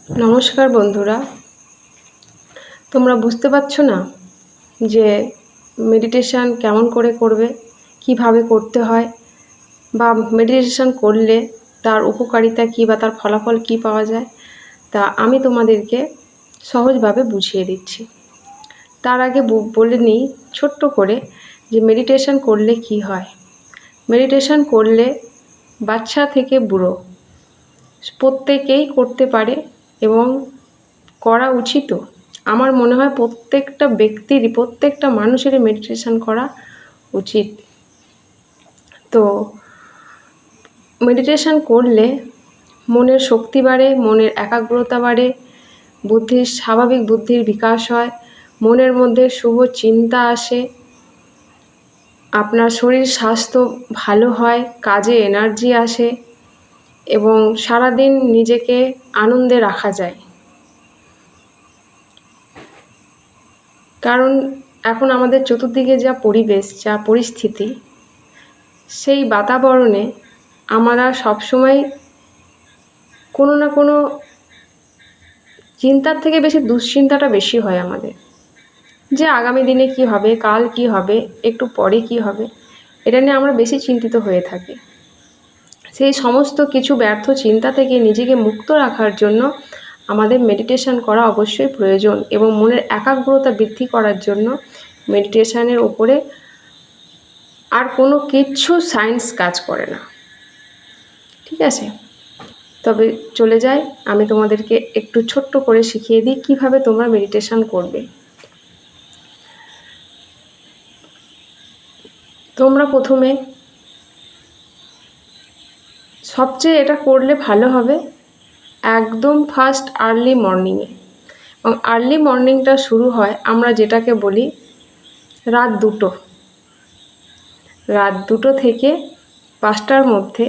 নমস্কার বন্ধুরা, তোমরা বুঝতে পারছো না যে মেডিটেশান কেমন করে করবে, কিভাবে করতে হয়, বা মেডিটেশান করলে তার উপকারিতা কী বা তার ফলাফল কী পাওয়া যায়। তা আমি তোমাদেরকে সহজভাবে বুঝিয়ে দিচ্ছি। তার আগে বলে নিই ছোট্ট করে যে মেডিটেশান করলে কি হয়। মেডিটেশান করলে বাচ্চা থেকে বুড়ো প্রত্যেকেই করতে পারে এবং করা উচিতও। আমার মনে হয় প্রত্যেকটা ব্যক্তিরই, প্রত্যেকটা মানুষেরই মেডিটেশান করা উচিত। তো মেডিটেশান করলে মনের শক্তি বাড়ে, মনের একাগ্রতা বাড়ে, স্বাভাবিক বুদ্ধির বিকাশ হয়, মনের মধ্যে শুভ চিন্তা আসে, আপনার শরীর স্বাস্থ্য ভালো হয়, কাজে এনার্জি আসে এবং সারাদিন নিজেকে আনন্দে রাখা যায়। কারণ এখন আমাদের চতুর্দিকে যা পরিবেশ, যা পরিস্থিতি, সেই বাতাবরণে আমরা সবসময় কোনো না কোনো চিন্তার থেকে বেশি দুশ্চিন্তাটা বেশি হয় আমাদের, যে আগামী দিনে কি হবে, কাল কি হবে, একটু পরে কি হবে, এটা নিয়ে আমরা বেশি চিন্তিত হয়ে থাকি। সেই সমস্ত কিছু ব্যর্থ চিন্তা থেকে নিজেকে মুক্ত রাখার জন্য আমাদের মেডিটেশান করা অবশ্যই প্রয়োজন এবং মনের একাগ্রতা বৃদ্ধি করার জন্য মেডিটেশানের ওপরে আর কোনো কিচ্ছু সায়েন্স কাজ করে না। ঠিক আছে, তবে চলে যাই, আমি তোমাদেরকে একটু ছোট্ট করে শিখিয়ে দিই কিভাবে তোমরা মেডিটেশান করবে। তোমরা প্রথমে সবচেয়ে এটা করলে ভালো হবে একদম ফার্স্ট আর্লি মর্নিংয়ে। এবং আর্লি মর্নিংটা শুরু হয় আমরা যেটাকে বলি রাত 2টো থেকে 5টার মধ্যে।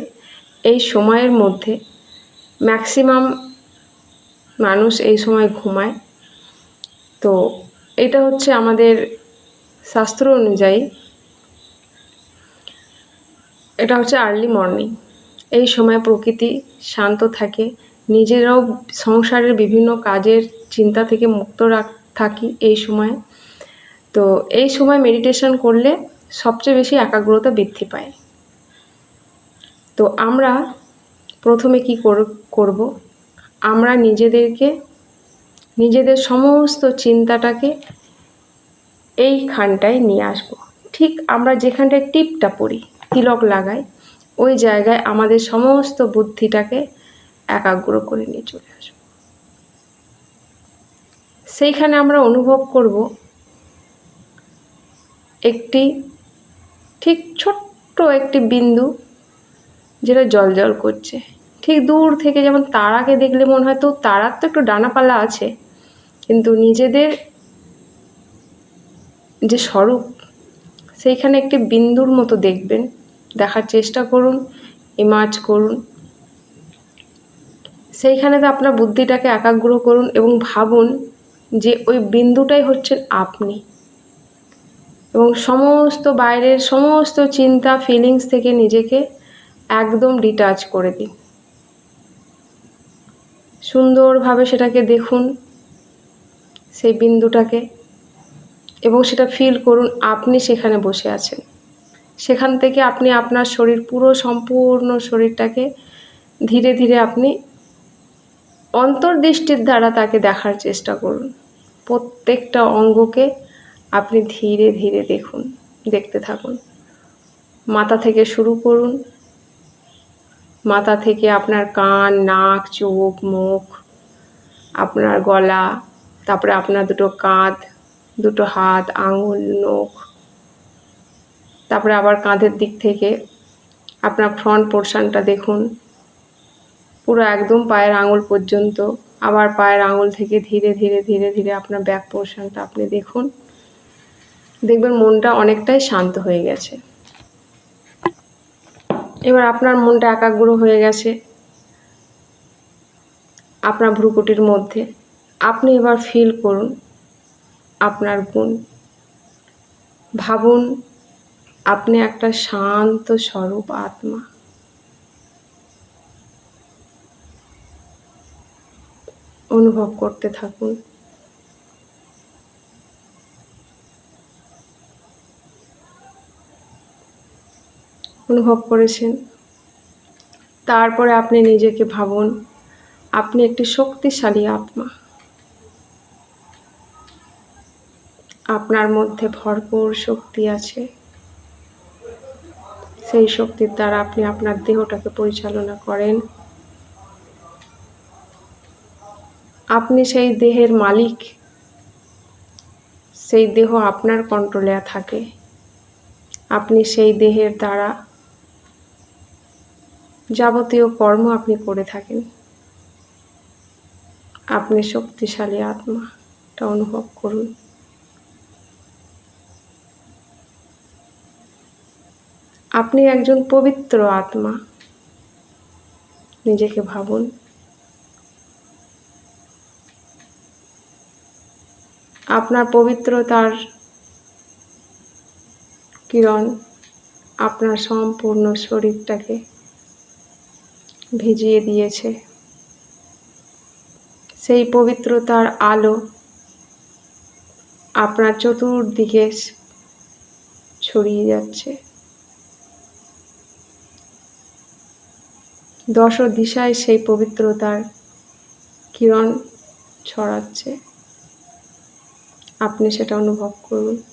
এই সময়ের মধ্যে ম্যাক্সিমাম মানুষ এই সময় ঘুমায়। তো এটা হচ্ছে আমাদের শাস্ত্র অনুযায়ী এটা হচ্ছে আর্লি মর্নিং। এই সময় প্রকৃতি শান্ত থাকে, নিজেরাও সংসারের বিভিন্ন কাজের চিন্তা থেকে মুক্ত থাকি এই সময়। তো এই সময় মেডিটেশান করলে সবচেয়ে বেশি একাগ্রতা বৃদ্ধি পায়। তো আমরা প্রথমে কি করব, আমরা নিজেদের সমস্ত চিন্তাটাকে এইখানটায় নিয়ে আসব। ঠিক আমরা যেখানটায় টিপটা পড়ি, তিলক লাগাই, ওই জায়গায় আমাদের সমস্ত বুদ্ধিটাকে একাগ্র করে নিয়ে চলে আসব। সেইখানে আমরা অনুভব করব একটি ঠিক ছোট্ট একটি বিন্দু যেটা জ্বলজ্বল করছে। ঠিক দূর থেকে যেমন তারাকে দেখলে মনে হয়, তো তারার তো একটু ডানাপালা আছে, কিন্তু নিজেদের যে স্বরূপ সেইখানে একটি বিন্দুর মতো দেখবেন, দেখার চেষ্টা করুন, ইমাজ করুন। সেইখানে তো আপনার বুদ্ধিটাকে একাগ্র করুন এবং ভাবুন যে ওই বিন্দুটাই হচ্ছেন আপনি, এবং সমস্ত বাইরের সমস্ত চিন্তা ফিলিংস থেকে নিজেকে একদম ডিটাচ করে দিন। সুন্দরভাবে সেটাকে দেখুন, সেই বিন্দুটাকে, এবং সেটা ফিল করুন আপনি সেখানে বসে আছেন। সেখান থেকে আপনি আপনার শরীর, পুরো সম্পূর্ণ শরীরটাকে ধীরে ধীরে আপনি অন্তর্দৃষ্টির দ্বারা তাকে দেখার চেষ্টা করুন। প্রত্যেকটা অঙ্গকে আপনি ধীরে ধীরে দেখতে থাকুন। মাথা থেকে শুরু করুন, মাথা থেকে আপনার কান, নাক, চোখ, মুখ, আপনার গলা, তারপরে আপনার দুটো কাঁধ, দুটো হাত, আঙুল, নখ, তারপরে আবার কাঁধের দিক থেকে আপনার ফ্রন্ট পোর্শনটা দেখুন, পুরো একদম পায়ের আঙুল পর্যন্ত। আবার পায়ের আঙুল থেকে ধীরে ধীরে ধীরে ধীরে আপনার ব্যাক পোর্শনটা আপনি দেখুন। দেখবেন মনটা অনেকটাই শান্ত হয়ে গেছে। এবার আপনার মনটা একাগ্র হয়ে গেছে আপনার ভ্রুকুটির মধ্যে। আপনি এবার ফিল করুন আপনার গুণ। ভাবুন আপনি একটা শান্ত স্বরূপ আত্মা। অনুভব করতে থাকুন। অনুভব করেছেন? তারপরে আপনি নিজেকে ভাবুন আপনি একটি শক্তিশালী আত্মা। আপনার মধ্যে ভরপুর শক্তি আছে। সেই শক্তির দ্বারা আপনি আপনার দেহটাকে পরিচালনা করেন। আপনি সেই দেহের মালিক। সেই দেহ আপনার কন্ট্রোলে থাকে। আপনি সেই দেহের দ্বারা যাবতীয় কর্ম আপনি করে থাকেন। আপনি শক্তিশালী আত্মা, এটা অনুভব করুন। আপনি একজন পবিত্র আত্মা। নিজেকে ভাবুন। আপনার পবিত্রতার কিরণ আপনার সম্পূর্ণ শরীরটাকে ভিজিয়ে দিয়েছে। সেই পবিত্রতার আলো আপনার চতুর্দিকে ছড়িয়ে যাচ্ছে। দশ দিশায় সেই পবিত্রতার কিরণ ছড়াচ্ছে। আপনি সেটা অনুভব করুন।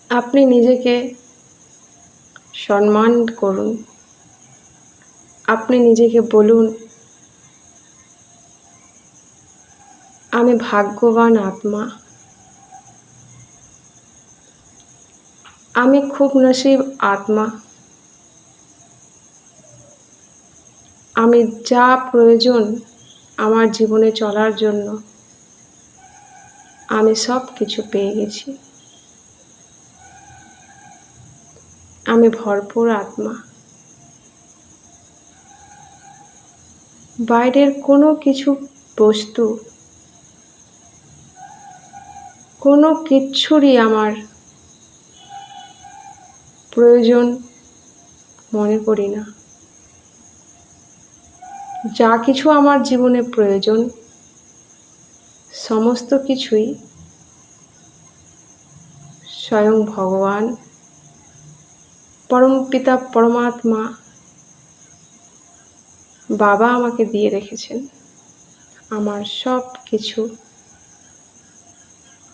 আপনি নিজেকে সম্মান করুন। আপনি নিজেকে বলুন আমি ভাগ্যবান আত্মা। আমি খুব নসিব আত্মা। আমি যা প্রয়োজন আমার জীবনে চলার জন্য আমি সব কিছু পেয়ে গেছি। আমি ভরপুর আত্মা। বাইরের কোনো কিছু বস্তু কোনো কিচ্ছুরই আমার প্রয়োজন মনে করি না। যা কিছু আমার জীবনে প্রয়োজন সমস্ত কিছুই স্বয়ং ভগবান পরমপিতা পরমাত্মা বাবা আমাকে দিয়ে রেখেছেন। আমার সব কিছু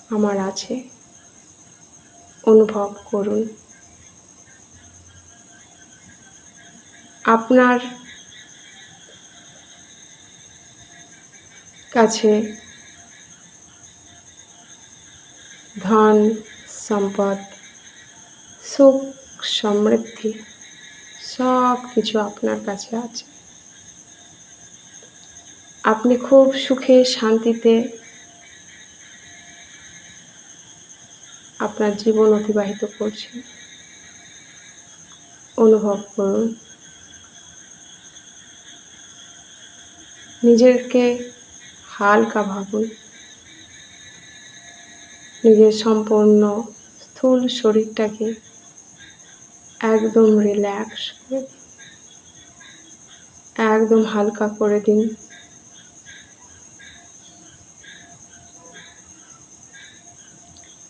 আমার আছে। অনুভব করুন। আপনার কাছে ধন সম্পদ সুখ সমৃদ্ধি সব কিছু আপনার কাছে আছে। আপনি খুব সুখে শান্তিতে আপনার জীবন অতিবাহিত করছেন। অনুভব করুন। নিজেকে হালকা ভাবুন। নিজের সম্পূর্ণ স্থূল শরীরটাকে একদম রিল্যাক্স করে দিন। একদম হালকা করে দিন।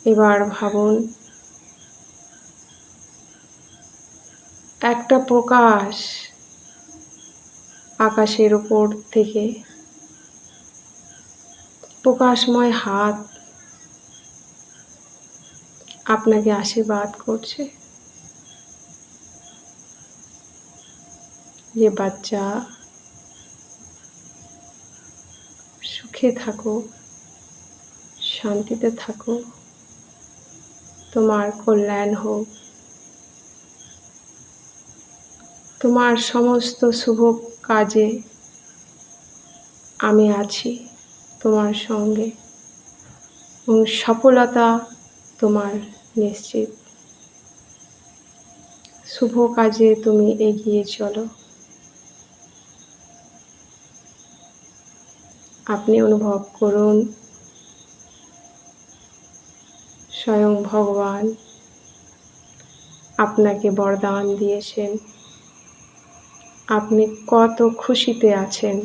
এবার ভাবুন একটা প্রকাশ আকাশের উপর থেকে প্রকাশময় হাত আপনাকে আশীর্বাদ করছে যে বাচ্চা সুখে থাকো, শান্তিতে থাকো, তোমার কল্যাণ হোক। তোমার সমস্ত শুভ কাজে আমি আছি তোমার সঙ্গে এবং সফলতা তোমার নিশ্চিত। শুভ কাজে তুমি এগিয়ে চলো। আপনি অনুভব করুন স্বয়ং ভগবান আপনাকে বরদান দিয়েছেন। আপনি কত খুশিতে আছেন,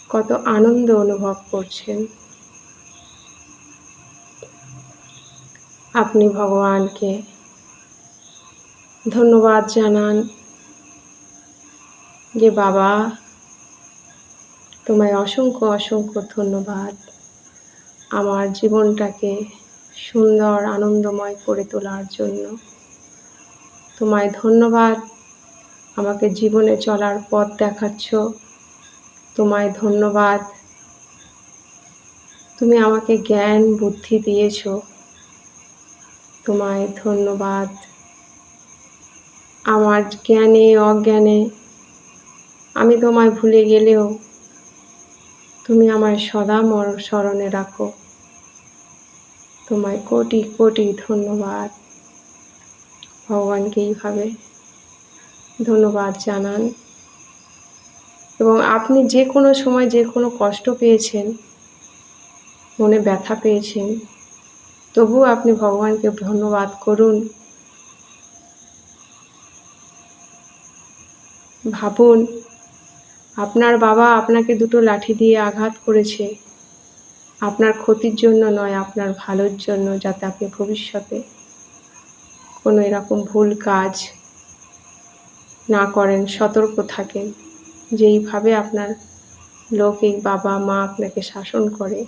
কত আনন্দ অনুভব করছেন। আপনি ভগবানকে ধন্যবাদ জানান যে বাবা, তোমায় অসংখ্য অসংখ্য ধন্যবাদ আমার জীবনটাকে সুন্দর আনন্দময় করে তোলার জন্য। তোমায় ধন্যবাদ আমাকে জীবনে চলার পথ দেখাচ্ছ। তোমায় ধন্যবাদ তুমি আমাকে জ্ঞান বুদ্ধি দিয়েছ। তোমায় ধন্যবাদ আমার জ্ঞানে অজ্ঞানে আমি তোমায় ভুলে গেলেও তুমি আমায় সদা স্মরণে রাখো। তোমায় কোটি কোটি ধন্যবাদ। ভগবানকে এইভাবে ধন্যবাদ জানান। এবং আপনি যে কোনো সময় যে কোনো কষ্ট পেয়েছেন, মনে ব্যথা পেয়েছেন, তবুও আপনি ভগবানকে ধন্যবাদ করুন। ভাবুন, আপনার বাবা আপনাকে দুটো লাঠি দিয়ে আঘাত করেছে আপনার ক্ষতির জন্য নয়, আপনার ভালোর জন্য, যাতে আপনি ভবিষ্যতে কোনো এরকম ভুল কাজ না করেন, সতর্ক থাকেন। যেইভাবে আপনার লৌকিক বাবা মা আপনাকে শাসন করে,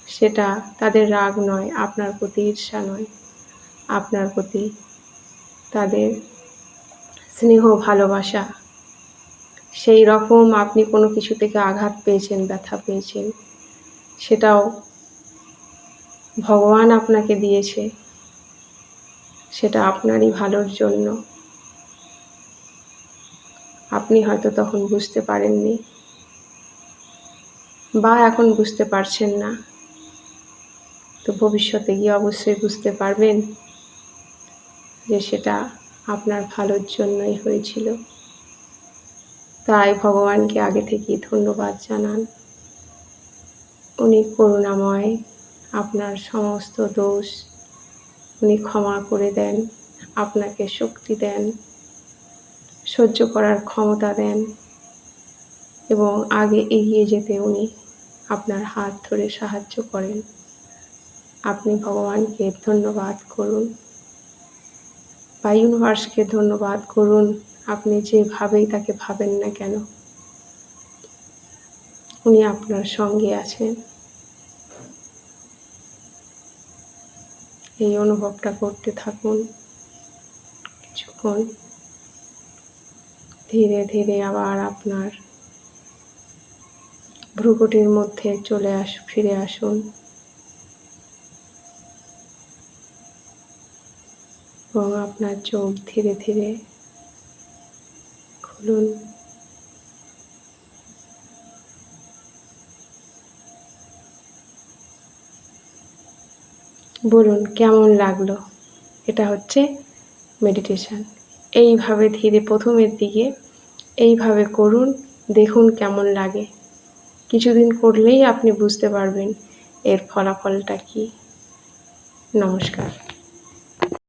সেটা তাদের রাগ নয়, আপনার প্রতি ঈর্ষা নয়, আপনার প্রতি তাদের স্নেহ ভালোবাসা। সেই রকম আপনি কোনো কিছু থেকে আঘাত পেয়েছেন, ব্যথা পেয়েছেন, সেটাও ভগবান আপনাকে দিয়েছে, সেটা আপনারই ভালোর জন্য। আপনি হয়তো তখন বুঝতে পারেননি বা এখন বুঝতে পারছেন না, তো ভবিষ্যতে গিয়ে অবশ্যই বুঝতে পারবেন যে সেটা আপনার ভালোর জন্যই হয়েছিল। তাই ভগবানকে আগে থেকেই ধন্যবাদ জানান। উনি করুণাময়, আপনার সমস্ত দোষ উনি ক্ষমা করে দেন, আপনাকে শক্তি দেন, সহ্য করার ক্ষমতা দেন এবং আগে এগিয়ে যেতে উনি আপনার হাত ধরে সাহায্য করেন। আপনি ভগবানকে ধন্যবাদ করুন বা ইউনিভার্সকে ধন্যবাদ করুন। আপনি যেভাবেই তাকে ভাবেন না কেন, উনি আপনার সঙ্গে আছেন। এই অনুভবটা করতে থাকুন কিছুক্ষণ। ধীরে ধীরে আবার আপনার ভ্রুকুটির মধ্যে ফিরে আসুন এবং আপনার চোখ ধীরে ধীরে খুলুন। বলুন কেমন লাগলো। এটা হচ্ছে মেডিটেশন। এইভাবে ধীরে প্রথমের দিকে এইভাবে করুন, দেখুন কেমন লাগে। কিছুদিন করলেই আপনি বুঝতে পারবেন এর ফলাফলটা কী। নমস্কার।